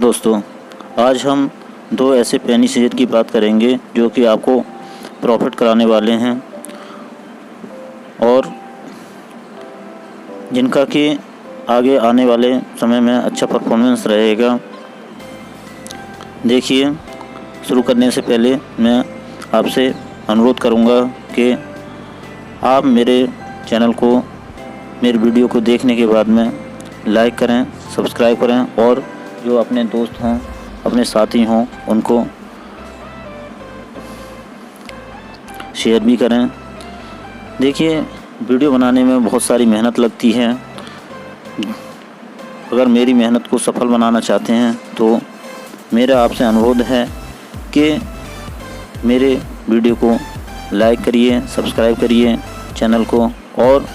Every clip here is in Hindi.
दोस्तों, आज हम दो ऐसे पेनी शेयर की बात करेंगे जो कि आपको प्रॉफिट कराने वाले हैं और जिनका कि आगे आने वाले समय में अच्छा परफॉर्मेंस रहेगा। देखिए, शुरू करने से पहले मैं आपसे अनुरोध करूंगा कि आप मेरे चैनल को, मेरे वीडियो को देखने के बाद में लाइक करें, सब्सक्राइब करें और जो अपने दोस्त हों, अपने साथी हों, उनको शेयर भी करें। देखिए, वीडियो बनाने में बहुत सारी मेहनत लगती है। अगर मेरी मेहनत को सफल बनाना चाहते हैं तो मेरा आपसे अनुरोध है कि मेरे वीडियो को लाइक करिए, सब्सक्राइब करिए चैनल को और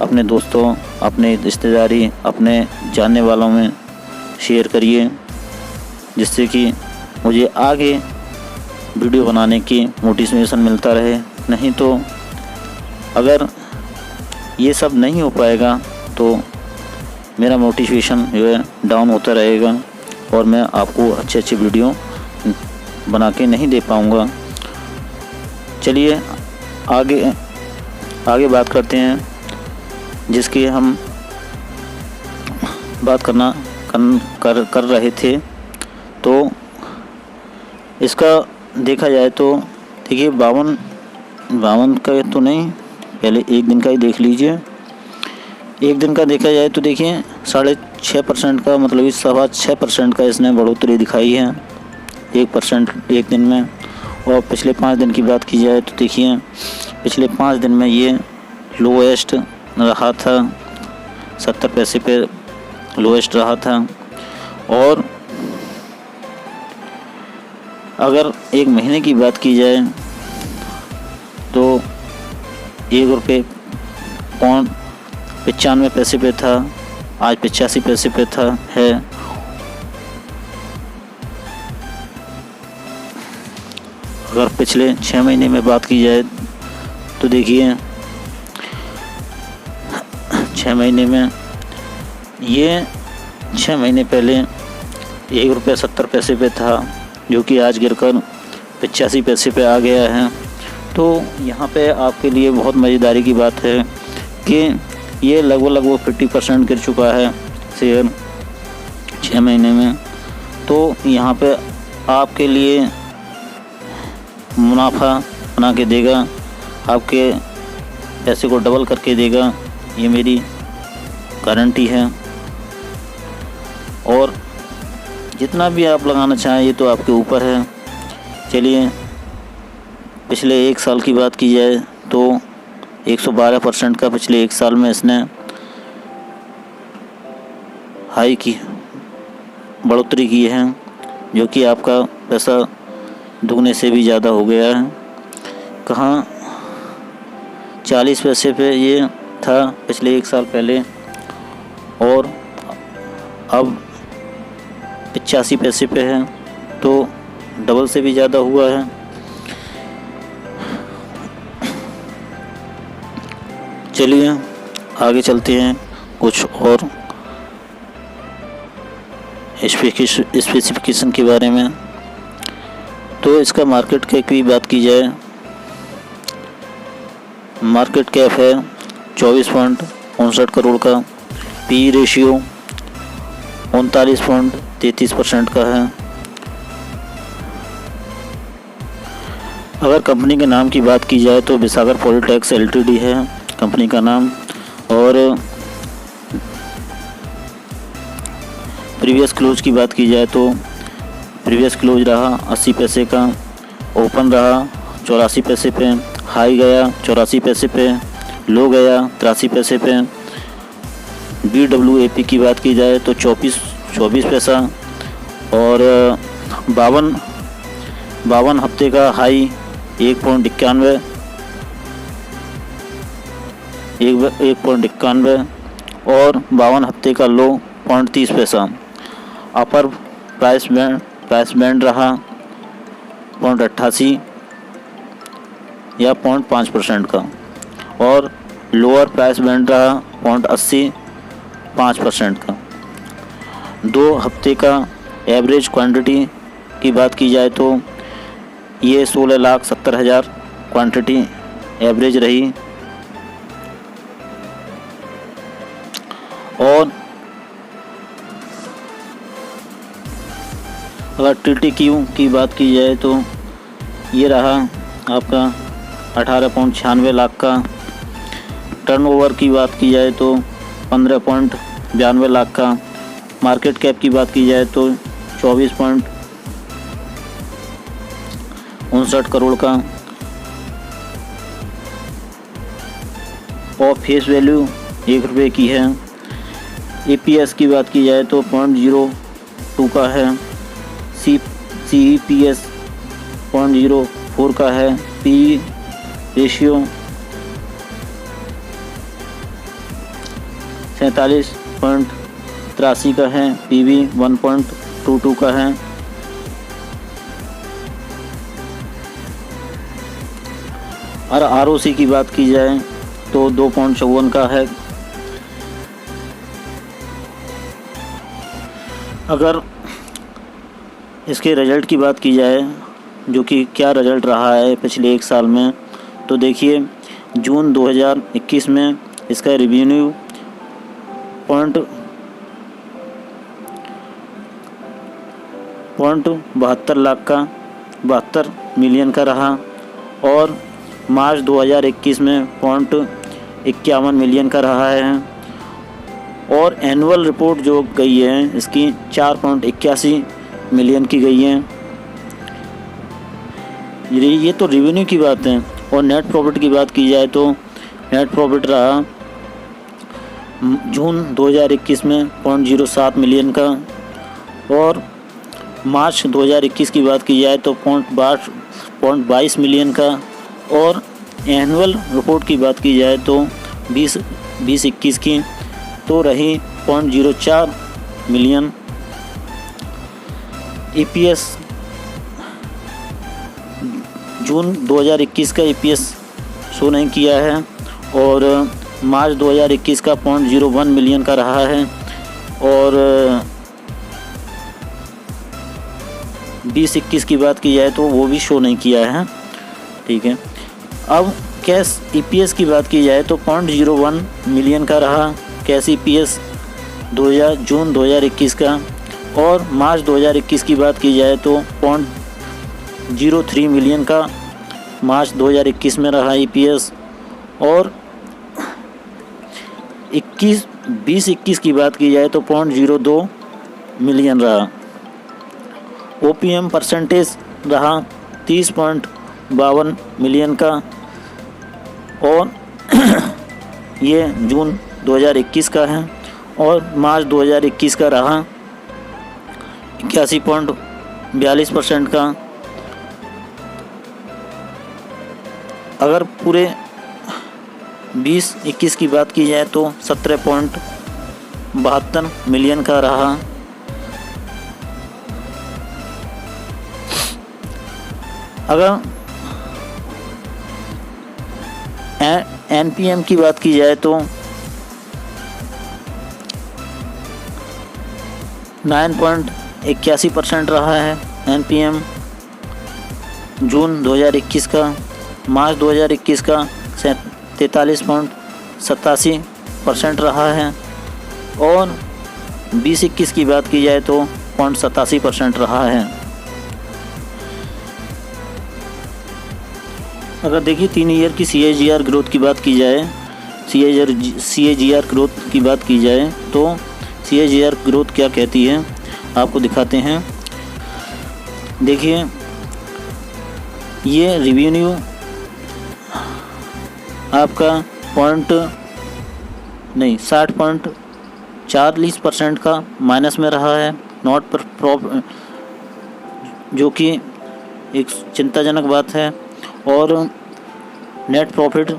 अपने दोस्तों, अपने रिश्तेदारी, अपने जानने वालों में शेयर करिए, जिससे कि मुझे आगे वीडियो बनाने की मोटिवेशन मिलता रहे। नहीं तो अगर ये सब नहीं हो पाएगा तो मेरा मोटिवेशन जो है डाउन होता रहेगा और मैं आपको अच्छे वीडियो बना के नहीं दे पाऊँगा। चलिए आगे बात करते हैं, जिसकी हम बात कर रहे थे। तो इसका देखा जाए तो देखिए 52 का तो नहीं, पहले एक दिन का ही देख लीजिए। एक दिन का देखा जाए तो देखिए 6.5% का, मतलब इस 6% का इसने बढ़ोतरी दिखाई है 1% एक दिन में। और पिछले 5 दिन की बात की जाए तो देखिए पिछले 5 दिन में ये लोएस्ट रहा था, 70 पैसे पे लोएस्ट रहा था। और अगर एक महीने की बात की जाए तो ₹1.95 पे था, आज 85 पैसे पे है। अगर पिछले 6 महीने में बात की जाए तो देखिए 6 महीने में ये 6 महीने पहले ₹1.70 पे था, जो कि आज गिरकर 85 पैसे पे आ गया है। तो यहाँ पे आपके लिए बहुत मज़ेदारी की बात है कि ये लगभग 50% गिर चुका है शेयर 6 महीने में। तो यहाँ पे आपके लिए मुनाफा बना के देगा, आपके पैसे को डबल करके देगा, ये मेरी गारंटी है। और जितना भी आप लगाना चाहें ये तो आपके ऊपर है। चलिए, पिछले 1 साल की बात की जाए तो 112% का पिछले 1 साल में इसने हाई की बढ़ोतरी की है, जो कि आपका पैसा दुगने से भी ज़्यादा हो गया है। कहाँ 40 पैसे पे ये था पिछले 1 साल पहले और अब 85 पैसे पे है, तो डबल से भी ज़्यादा हुआ है। चलिए आगे चलते हैं कुछ और स्पेसिफिकेशन के बारे में। तो इसका मार्केट कैप की बात की जाए, मार्केट कैप है 24.59 करोड़ का, पी रेशियो 39.33% का है। अगर कंपनी के नाम की बात की जाए तो विसागर पॉलिटेक्स LTD है कंपनी का नाम। और प्रीवियस क्लोज की बात की जाए तो प्रीवियस क्लोज रहा 80 पैसे का, ओपन रहा 84 पैसे पे, हाई गया 84 पैसे पे, लो गया 83 पैसे पे। BWAP की बात की जाए तो 24 पैसा और 52 हफ्ते का हाई 1.91 और 52 हफ्ते का लो 0.30 पैसा। अपर प्राइस बैंड रहा 0.88 या 0.5% का और लोअर प्राइस बैंड रहा 0.80 5% का। 2 हफ्ते का एवरेज क्वांटिटी की बात की जाए तो ये 16,70,000 क्वांटिटी एवरेज रही। और अगर TTQ की बात की जाए तो ये रहा आपका 18.96 लाख का। टर्नओवर की बात की जाए तो 15.92 लाख का। मार्केट कैप की बात की जाए तो 24.59 करोड़ का। और फेस वैल्यू 1 रुपये की है। EPS की बात की जाए तो 0.02 का है। CEPS 0.04 का है। PE रेशियो 47.83 का है। PB 1.22 का है। और ROC की बात की जाए तो 2.54 का है। अगर इसके रिज़ल्ट की बात की जाए, जो कि क्या रिज़ल्ट रहा है पिछले 1 साल में, तो देखिए जून 2021 में इसका रेवेन्यू 72 मिलियन का रहा। और मार्च 2021 में 51 मिलियन का रहा है। और एनुअल रिपोर्ट जो गई है इसकी 4.81 मिलियन की गई है। ये तो रेवेन्यू की बात है। और नेट प्रॉफिट की बात की जाए तो नेट प्रॉफिट रहा जून 2021 में 0.07 मिलियन का। और मार्च 2021 की बात की जाए तो 0.22 मिलियन का। और एनुअल रिपोर्ट की बात की जाए तो 2021 की तो रही 0.04 मिलियन। EPS जून 2021 का EPS शो नहीं किया है। और मार्च 2021 का 0.01 मिलियन का रहा है। और 2021 की बात की जाए तो वो भी शो नहीं किया है। ठीक है। अब कैश EPS की बात की जाए तो 0.01 मिलियन का रहा कैश EPS जून 2021 का। और मार्च 2021 की बात की जाए तो 0.03 मिलियन का मार्च 2021 में रहा EPS। और 2021 की बात की जाए तो 0.02 मिलियन रहा। OPM परसेंटेज रहा 30.52 मिलियन का। और ये जून 2021 का है। और मार्च 2021 का रहा 81.42% का। अगर पूरे 2021 की बात की जाए तो 17.72 मिलियन का रहा। अगर NPM की बात की जाए तो 9.81% रहा है NPM जून 2021 का। मार्च 2021 का 43.87% रहा है। और 2021 की बात की जाए तो 0.87% रहा है। अगर देखिए 3 ईयर की CAGR ग्रोथ की बात की जाए, CAGR ग्रोथ की बात की जाए तो CAGR ग्रोथ क्या कहती है आपको दिखाते हैं। देखिए ये रेवेन्यू आपका 60.40% का माइनस में रहा है। नॉट पर जो कि एक चिंताजनक बात है। और नेट प्रॉफिट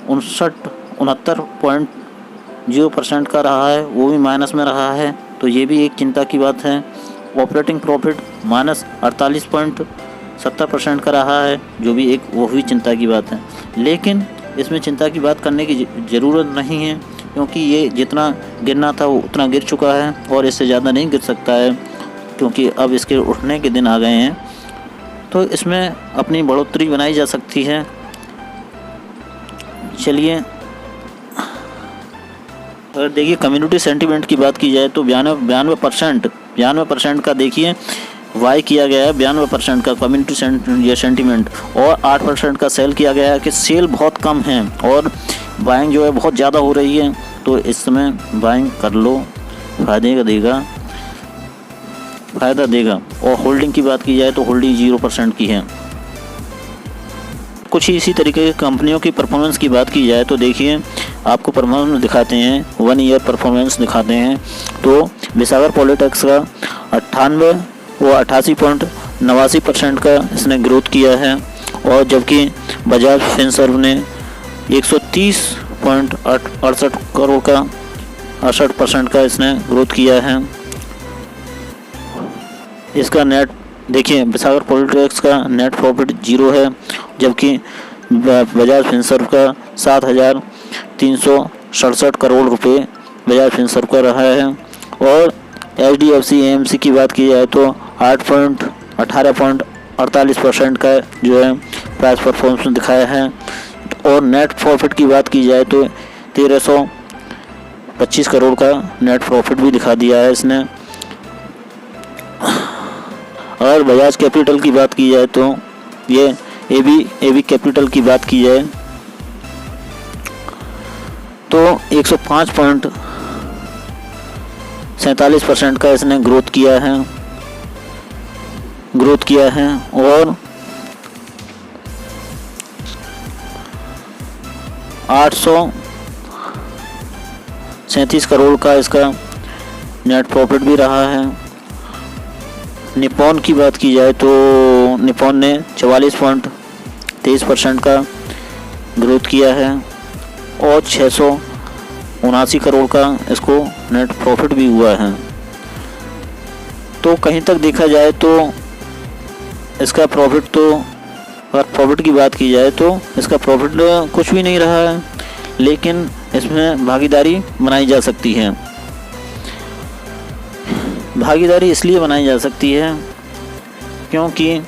69% का रहा है, वो भी माइनस में रहा है। तो ये भी एक चिंता की बात है। ऑपरेटिंग प्रॉफिट -48.70% का रहा है, जो भी एक वो भी चिंता की बात है। लेकिन इसमें चिंता की बात करने की ज़रूरत नहीं है, क्योंकि ये जितना गिरना था वो उतना गिर चुका है और इससे ज़्यादा नहीं गिर सकता है। क्योंकि अब इसके उठने के दिन आ गए हैं, तो इसमें अपनी बढ़ोतरी बनाई जा सकती है। चलिए, अगर देखिए कम्युनिटी सेंटीमेंट की बात की जाए तो 92% का देखिए वाई किया गया है, 92% का कम्युनिटी सेंटीमेंट, और 8% का सेल किया गया है कि सेल बहुत कम है और बाइंग जो है बहुत ज़्यादा हो रही है। तो इस समय बाइंग कर लो, फ़ायदा देगा। और होल्डिंग की बात की जाए तो होल्डिंग 0% की है। कुछ ही इसी तरीके की कंपनियों की परफॉर्मेंस की बात की जाए तो देखिए आपको परफॉर्मेंस दिखाते हैं, 1 ईयर परफॉर्मेंस दिखाते हैं। तो विसागर पॉलिटेक्स का 98 व 88.89% का इसने ग्रोथ किया है, और जबकि बजाज फिनसर्व ने 130.68 करोड़ का 68% का इसने ग्रोथ किया है। इसका नेट देखिए, विसागर पॉलिटेक्स का नेट प्रॉफिट 0 है, जबकि बजाज फिनसर्व का 7,367 करोड़ रुपए बजाज फिनसर्व का रहा है। और HDFC AMC की बात की जाए तो 18.48% का जो है प्राइस परफॉर्मेंस दिखाया है। और नेट प्रॉफिट की बात की जाए तो 1,325 करोड़ का नेट प्रॉफिट भी दिखा दिया है इसने। अगर बजाज कैपिटल की बात की जाए तो ये AB कैपिटल की बात की जाए तो 105.47% का इसने ग्रोथ किया है और 837 करोड़ का इसका नेट प्रॉफिट भी रहा है। निपॉन की बात की जाए तो निपॉन ने 44.23% का ग्रोथ किया है और 679 करोड़ का इसको नेट प्रॉफिट भी हुआ है। तो कहीं तक देखा जाए तो इसका प्रॉफिट की बात की जाए तो इसका प्रॉफिट कुछ भी नहीं रहा है, लेकिन इसमें भागीदारी बनाई जा सकती है। भागीदारी इसलिए बनाई जा सकती है क्योंकि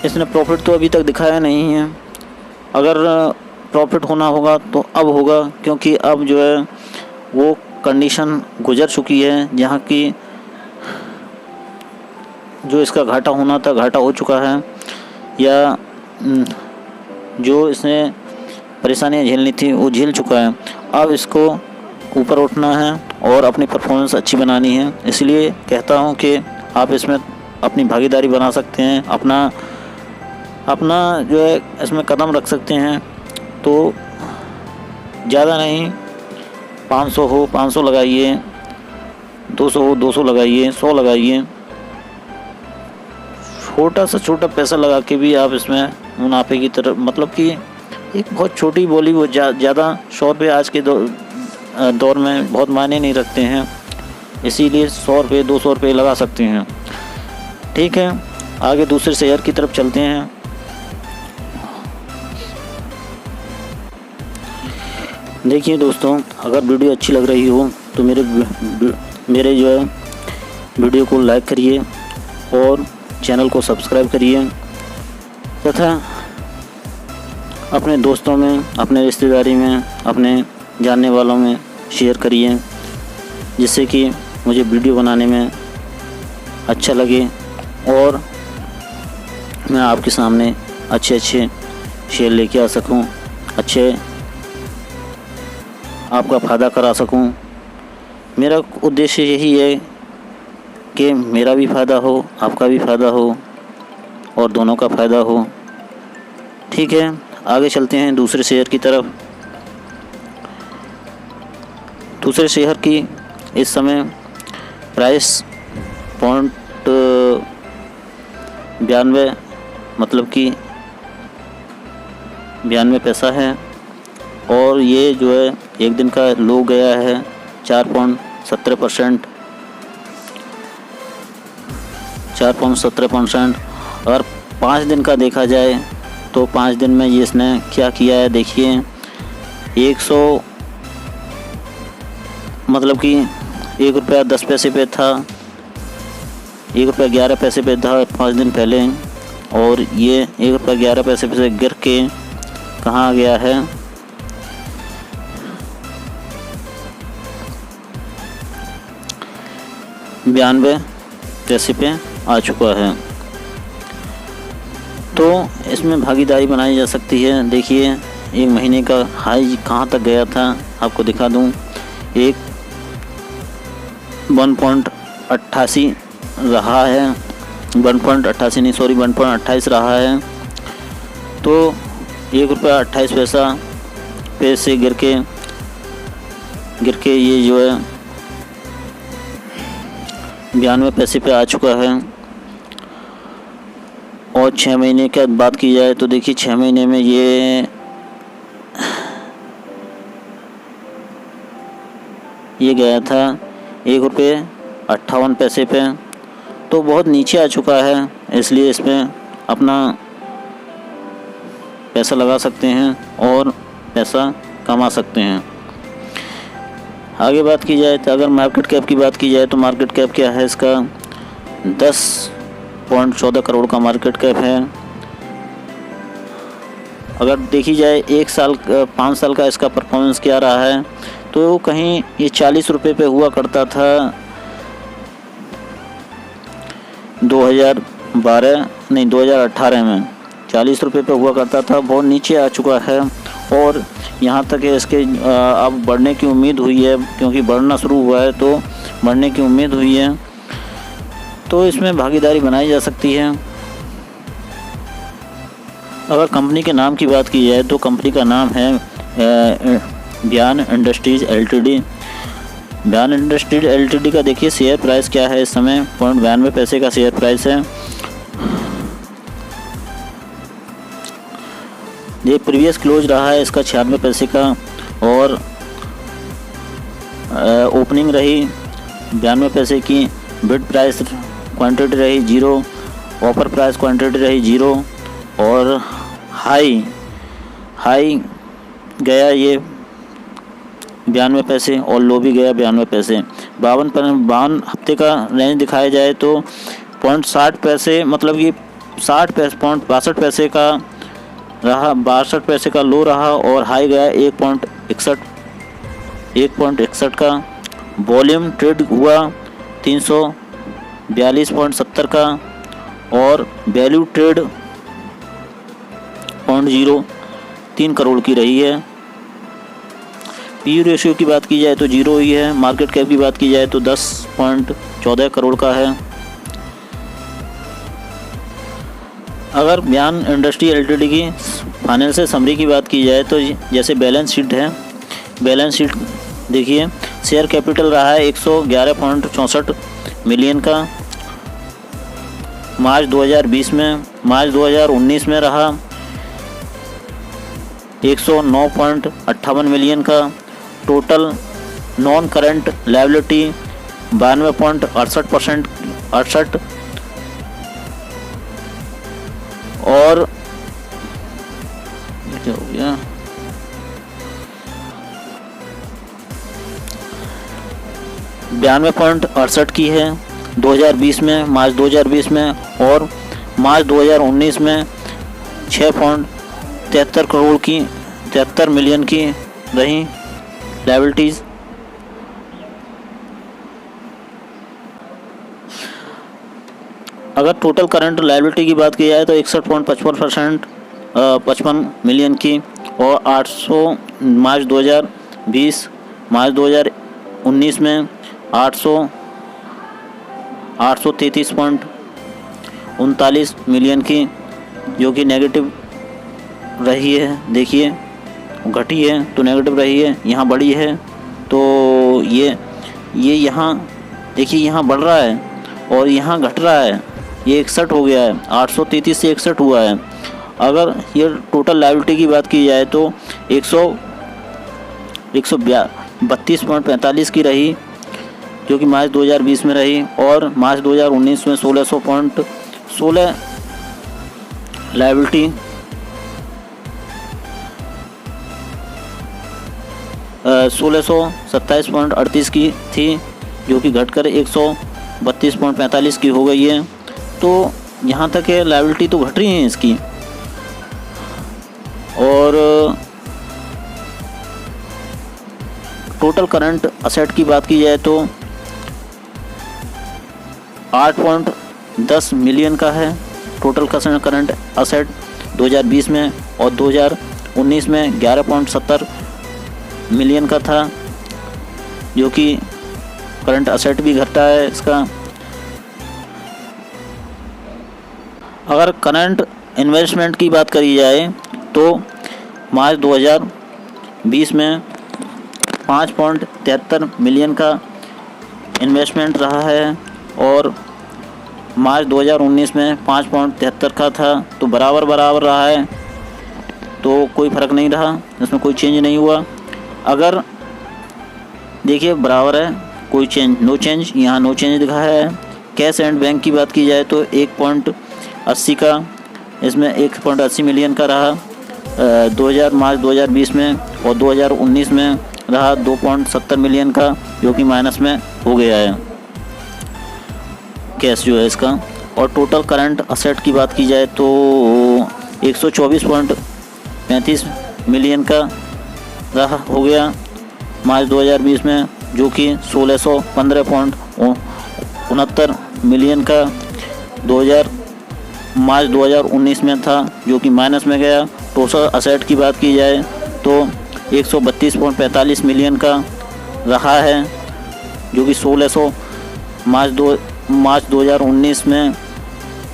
इसने प्रॉफिट तो अभी तक दिखाया नहीं है। अगर प्रॉफिट होना होगा तो अब होगा, क्योंकि अब जो है वो कंडीशन गुजर चुकी है जहाँ की जो इसका घाटा होना था घाटा हो चुका है, या जो इसने परेशानियाँ झेलनी थी वो झेल चुका है। अब इसको ऊपर उठना है और अपनी परफॉर्मेंस अच्छी बनानी है। इसलिए कहता हूँ कि आप इसमें अपनी भागीदारी बना सकते हैं, अपना जो है इसमें कदम रख सकते हैं। तो ज़्यादा नहीं, 500 हो 500 लगाइए, 200 हो 200 लगाइए, 100 लगाइए। छोटा से छोटा पैसा लगा के भी आप इसमें मुनाफे की तरफ, मतलब कि एक बहुत छोटी बोली वो ज़्यादा 100 रुपये आज के दौर में बहुत मायने नहीं रखते हैं, इसीलिए 100 रुपये 200 रुपये लगा सकते हैं। ठीक है, आगे दूसरे शेयर की तरफ चलते हैं। देखिए दोस्तों, अगर वीडियो अच्छी लग रही हो तो मेरे जो है वीडियो को लाइक करिए और चैनल को सब्सक्राइब करिए, तथा अपने दोस्तों में, अपने रिश्तेदारी में, अपने जानने वालों में शेयर करिए, जिससे कि मुझे वीडियो बनाने में अच्छा लगे और मैं आपके सामने अच्छे शेयर लेके आ सकूं, अच्छे आपका फ़ायदा करा सकूं। मेरा उद्देश्य यही है कि मेरा भी फ़ायदा हो, आपका भी फ़ायदा हो और दोनों का फ़ायदा हो। ठीक है, आगे चलते हैं दूसरे शेयर की तरफ। दूसरे शेयर की इस समय प्राइस 0.92 मतलब कि 92 पैसा है, और ये जो है एक दिन का लो गया है 4.17%। अगर 5 दिन का देखा जाए तो 5 दिन में ये इसने क्या किया है, देखिए 100 मतलब कि 1 रुपया 10 पैसे पे था, ₹1.11 पे था 5 दिन पहले, और ये ₹1.11 से गिर के कहाँ गया है, ₹92 पे आ चुका है। तो इसमें भागीदारी बनाई जा सकती है। देखिए एक महीने का हाई कहाँ तक गया था, आपको दिखा दूँ। 1.88 रहा है, 1.88 नहीं सॉरी 1.28 रहा है। तो ₹1.28 पे से गिर के ये जो है ₹92 पे आ चुका है। और 6 महीने की बात की जाए तो देखिए 6 महीने में ये गया था ₹1.58 पे, तो बहुत नीचे आ चुका है। इसलिए इसमें अपना पैसा लगा सकते हैं और पैसा कमा सकते हैं। आगे बात की जाए तो अगर मार्केट कैप की बात की जाए तो मार्केट कैप क्या है इसका, 10.14 करोड़ का मार्केट कैप है। अगर देखी जाए 5 साल का इसका परफॉर्मेंस क्या रहा है, तो कहीं ये ₹40 पे हुआ करता था 2018 में ₹40 पे हुआ करता था, बहुत नीचे आ चुका है। और यहाँ तक इसके अब बढ़ने की उम्मीद हुई है, क्योंकि बढ़ना शुरू हुआ है तो बढ़ने की उम्मीद हुई है। तो इसमें भागीदारी बनाई जा सकती है। अगर कंपनी के नाम की बात की जाए तो कंपनी का नाम है ब्यान इंडस्ट्रीज एलटीडी। ब्यान इंडस्ट्रीज एलटीडी का देखिए शेयर प्राइस क्या है, इस समय ₹0.92 का शेयर प्राइस है। ये प्रीवियस क्लोज रहा है इसका ₹96 का, और ओपनिंग रही ₹92 की। बिड प्राइस क्वांटिटी रही 0, ऑफर प्राइस क्वांटिटी रही 0, और हाई गया ये ₹92 और लो भी गया ₹92। 52 हफ्ते का रेंज दिखाया जाए तो 0.60 मतलब कि 60.62 का रहा, ₹62 का लो रहा, और हाई गया 1.61 का। वॉल्यूम ट्रेड हुआ 342.70 का, और वैल्यू ट्रेड 0.03 करोड़ की रही है। पी रेशियो की बात की जाए तो 0 ही है। मार्केट कैप की बात की जाए तो 10.14 करोड़ का है। अगर ब्यान इंडस्ट्री एलटीडी की फाइनेंशियल समरी की बात की जाए तो जैसे बैलेंस शीट है, बैलेंस शीट देखिए शेयर कैपिटल रहा है 111.64 मिलियन का मार्च 2020 में। मार्च 2019 में रहा 109.58 मिलियन का। टोटल नॉन करंट लायबिलिटी 92.68%, और क्या हो गया, $92.68 की है 2020 में, मार्च 2020 में, और मार्च 2019 में 6.73 करोड़ की 73 मिलियन की रही लायबिलिटीज़। अगर टोटल करंट लायबिलिटी की बात की जाए तो 61.55 मिलियन की, और 800 मार्च 2019 में 833.39 मिलियन की, जो कि नेगेटिव रही है। देखिए घटी है तो नेगेटिव रही है, यहाँ बढ़ी है तो ये यहाँ देखिए यहाँ बढ़ रहा है और यहाँ घट रहा है। ये 61 हो गया है, 833 से 61 हुआ है। अगर ये टोटल लायबिलिटी की बात की जाए तो 132.45 की रही, जो कि मार्च 2020 में रही, और मार्च 2019 में 1616 लायबिलिटी 1627.38 की थी, जो कि घटकर 132.45 की हो गई है। तो यहाँ तक है, लायबिलिटी तो घट रही है इसकी। और टोटल करंट असेट की बात की जाए तो 8.10 मिलियन का है टोटल करंट असेट 2020 में, और 2019 में 11.70 मिलियन का था, जो कि करंट असेट भी घटा है इसका। अगर करंट इन्वेस्टमेंट की बात करी जाए तो मार्च 2020 में 5.73 मिलियन का इन्वेस्टमेंट रहा है, और मार्च 2019 में 5.73 का था। तो बराबर रहा है, तो कोई फ़र्क नहीं रहा, इसमें कोई चेंज नहीं हुआ। अगर देखिए बराबर है, कोई चेंज, नो चेंज, यहाँ नो चेंज दिखा है। कैश एंड बैंक की बात की जाए तो 1.80 का, इसमें 1.80 मिलियन का रहा मार्च 2020 में, और 2019 में रहा 2.70 मिलियन का, जो कि माइनस में हो गया है कैश जो है इसका। और टोटल करंट असेट की बात की जाए तो 124.35 मिलियन का रहा हो गया मार्च 2020 में, जो कि 1615.69 मिलियन का मार्च 2019 में था, जो कि माइनस में गया। टोटल असेट की बात की जाए तो 132.45 मिलियन का रहा है, जो कि मार्च 2019 में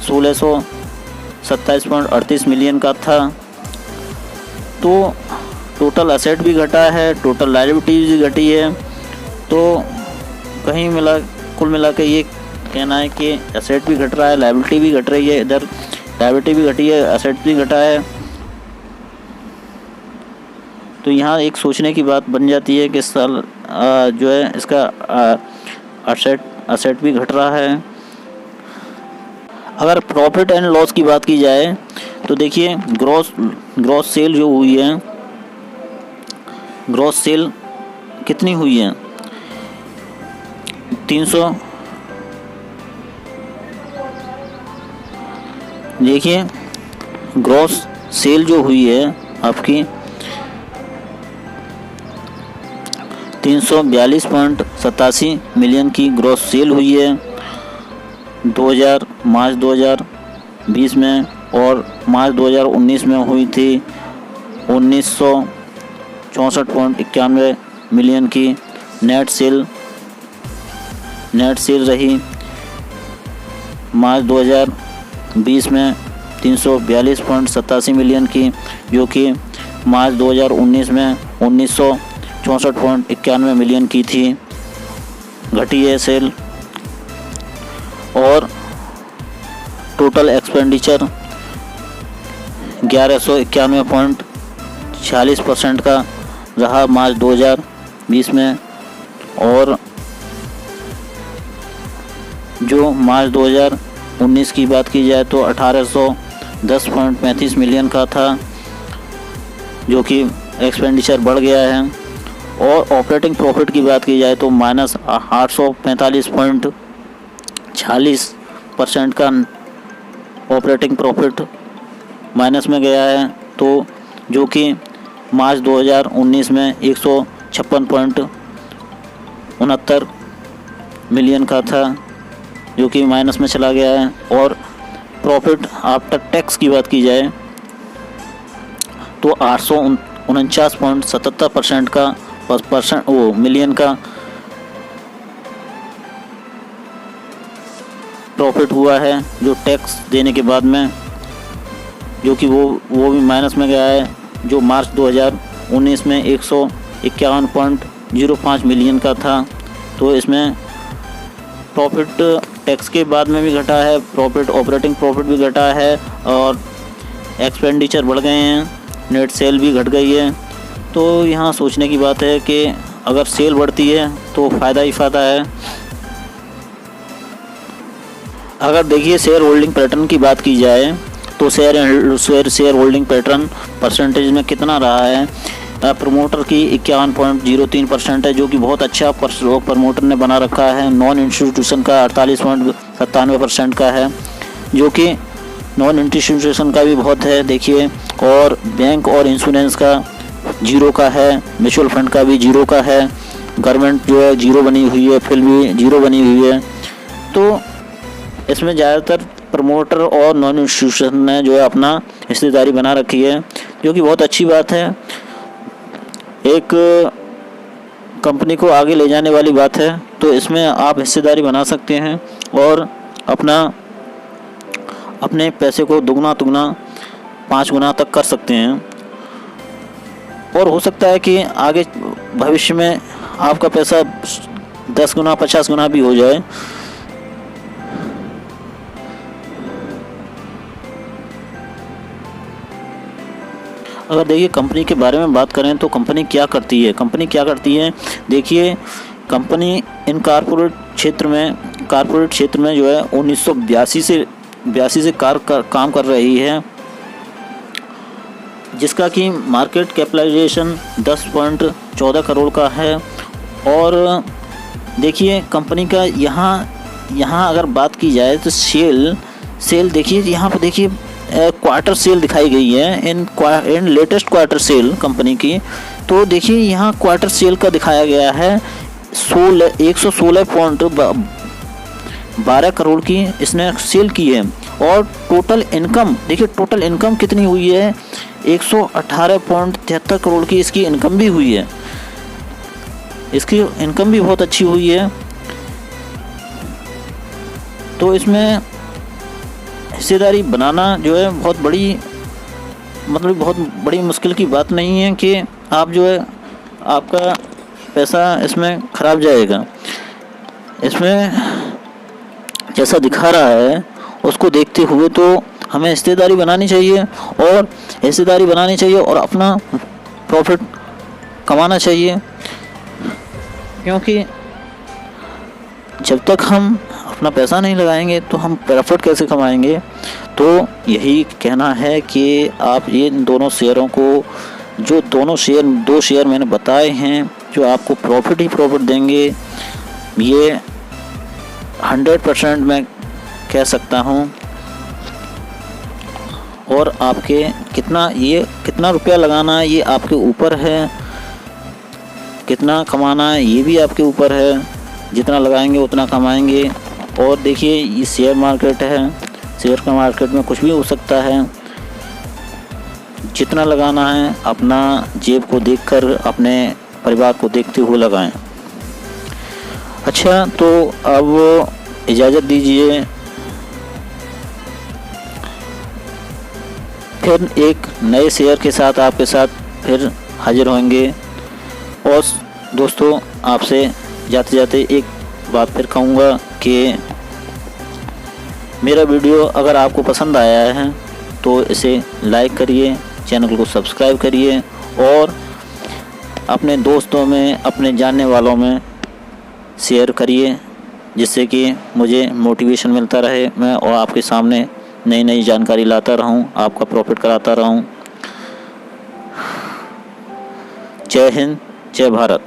1627.38 मिलियन का था। तो टोटल असेट भी घटा है, टोटल लायबिलिटी भी घटी है। तो कुल मिला के ये कहना है कि असेट भी घट रहा है, लायबिलिटी भी घट रही है। इधर लायबिलिटी भी घटी है, असेट भी घटा है। तो यहाँ एक सोचने की बात बन जाती है कि इस साल जो है इसका असेट भी घट रहा है। अगर प्रॉफिट एंड लॉस की बात की जाए तो देखिए ग्रॉस सेल जो हुई है, ग्रॉस सेल कितनी हुई है, 300। देखिए ग्रॉस सेल जो हुई है आपकी 342.87 मिलियन की ग्रॉस सेल हुई है मार्च 2020 में, और मार्च 2019 में हुई थी 1964.91 मिलियन की नेट सेल रही मार्च 2020 में 342.87 मिलियन की, जो कि मार्च 2019 में 1964.91 मिलियन की थी, घटी है सेल। और टोटल एक्सपेंडिचर 1191.46% का रहा मार्च 2020 में, और जो मार्च 2019 की बात की जाए तो 1810.35 मिलियन का था, जो कि एक्सपेंडिचर बढ़ गया है। और ऑपरेटिंग प्रॉफिट की बात की जाए तो माइनस 845.46% का ऑपरेटिंग प्रॉफिट माइनस में गया है। तो जो कि मार्च 2019 में 156.69 मिलियन का था, जो कि माइनस में चला गया है। और प्रॉफिट आफ्टर टैक्स की बात की जाए तो 849.77% का मिलियन का प्रॉफिट हुआ है, जो टैक्स देने के बाद में, जो कि वो भी माइनस में गया है, जो मार्च 2019 में 151.05 मिलियन का था। तो इसमें प्रॉफिट टैक्स के बाद में भी घटा है, ऑपरेटिंग प्रॉफिट भी घटा है, और एक्सपेंडिचर बढ़ गए हैं, नेट सेल भी घट गई है। तो यहाँ सोचने की बात है कि अगर सेल बढ़ती है तो फ़ायदा ही फ़ायदा है। अगर देखिए शेयर होल्डिंग पैटर्न की बात की जाए तो शेयर होल्डिंग पैटर्न परसेंटेज में कितना रहा है। प्रमोटर की 51.03% है, जो कि बहुत अच्छा प्रमोटर ने बना रखा है। नॉन इंस्टीट्यूशन का 48.97% का है, जो कि नॉन इंस्टीट्यूशन का भी बहुत है देखिए। और बैंक और इंश्योरेंस का 0 का है, म्यूचुअल फंड का भी 0 का है, गवर्नमेंट जो है 0 बनी हुई है, फिर भी 0 बनी हुई है। तो इसमें ज़्यादातर प्रमोटर और नॉन इंस्टीट्यूशन ने जो है अपना हिस्सेदारी बना रखी है, जो कि बहुत अच्छी बात है। एक कंपनी को आगे ले जाने वाली बात है। तो इसमें आप हिस्सेदारी बना सकते हैं और अपने पैसे को दुगना तुगना 5 गुना तक कर सकते हैं। और हो सकता है कि आगे भविष्य में आपका पैसा 10 गुना 50 गुना भी हो जाए। अगर देखिए कंपनी के बारे में बात करें तो कंपनी क्या करती है, देखिए कंपनी इन कॉरपोरेट क्षेत्र में जो है 1982 से काम कर रही है, जिसका कि मार्केट कैपिटलाइजेशन 10.14 करोड़ का है। और देखिए कंपनी का यहाँ अगर बात की जाए तो सेल देखिए, यहाँ पर देखिए क्वार्टर सेल दिखाई गई है इन लेटेस्ट क्वार्टर सेल कंपनी की। तो देखिए यहाँ क्वार्टर सेल का दिखाया गया है 116.12 करोड़ की इसने सेल की है। और टोटल इनकम कितनी हुई है, 118.73 करोड़ की इसकी इनकम भी हुई है। इसकी इनकम भी बहुत अच्छी हुई है। तो इसमें हिस्सेदारी बनाना जो है बहुत बड़ी मुश्किल की बात नहीं है कि आप जो है आपका पैसा इसमें खराब जाएगा। इसमें जैसा दिखा रहा है उसको देखते हुए तो हमें हिस्सेदारी बनानी चाहिए और अपना प्रॉफिट कमाना चाहिए, क्योंकि जब तक हम अपना पैसा नहीं लगाएंगे तो हम प्रॉफिट कैसे कमाएंगे। तो यही कहना है कि आप ये दोनों शेयरों को, जो दो शेयर मैंने बताए हैं जो आपको प्रॉफिट देंगे, ये 100% मैं कह सकता हूँ। और आपके कितना रुपया लगाना है ये आपके ऊपर है, कितना कमाना है ये भी आपके ऊपर है। जितना लगाएंगे उतना कमाएंगे। और देखिए ये शेयर मार्केट है, शेयर का मार्केट में कुछ भी हो सकता है। जितना लगाना है अपना जेब को देखकर, अपने परिवार को देखते हुए लगाएं। अच्छा, तो अब इजाज़त दीजिए, फिर एक नए शेयर के साथ आपके साथ फिर हाजिर होंगे। और दोस्तों, आपसे जाते जाते एक बात फिर कहूँगा कि मेरा वीडियो अगर आपको पसंद आया है तो इसे लाइक करिए, चैनल को सब्सक्राइब करिए और अपने दोस्तों में, अपने जानने वालों में शेयर करिए, जिससे कि मुझे मोटिवेशन मिलता रहे, मैं और आपके सामने नई जानकारी लाता रहूं, आपका प्रॉफिट कराता रहूं। जय हिंद, जय भारत।